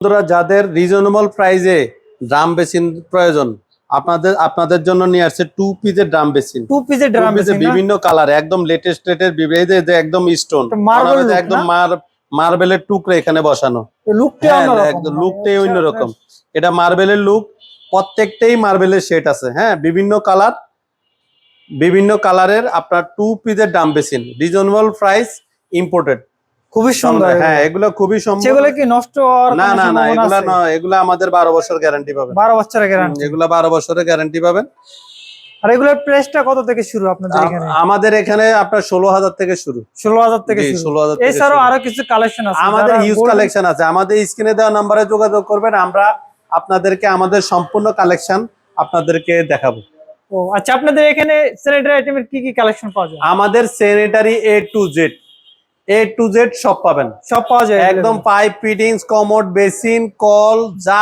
বন্ধুরা, যাদের রিজনেবল প্রাইসে ড্রাম বেসিন প্রয়োজন, আপনাদের জন্য নিয়ে আসছে 2 পিসের ড্রাম বেসিন। 2 পিসের ড্রাম বেসিন বিভিন্ন কালার, একদম লেটেস্ট একদম স্টোন মার্বেল, একদম মার্বেলের টুকরো এখানে বসানো। একদম লুকটাই অন্যরকম। এটা মার্বেলের লুক, প্রত্যেকটাই মার্বেলের শেড আছে। হ্যাঁ, বিভিন্ন কালারের আপনার 2 পিসের drum basin, reasonable price, imported, খুবই সুন্দর। হ্যাঁ, এগুলো খুবই সুন্দর। সেগুলো কি নষ্ট হওয়ার না, এগুলা আমাদের 12 বছর গ্যারান্টি পাবেন। 12 বছরের গ্যারান্টি। এগুলা 12 বছরের গ্যারান্টি পাবেন। আর এগুলোর প্রাইসটা কত থেকে শুরু আপনাদের এখানে? আমাদের এখানে আপনার 16,000 থেকে শুরু। 16,000 থেকে শুরু। 16,000 থেকে। এছাড়াও আরো কিছু কালেকশন আছে। আমাদের হিউজ কালেকশন আছে। আমাদের স্ক্রিনে দেওয়া নম্বরে যোগাযোগ করবেন, আমরা আপনাদেরকে আমাদের সম্পূর্ণ কালেকশন আপনাদেরকে দেখাবো। ও আচ্ছা, আপনাদের এখানে স্যানিটারি আইটেমের কি কি কালেকশন পাওয়া যায়? আমাদের স্যানিটারি A to Z সব পাবেন। সব পাওয়া যায় একদম pipe fittings, commode, basin, call, যা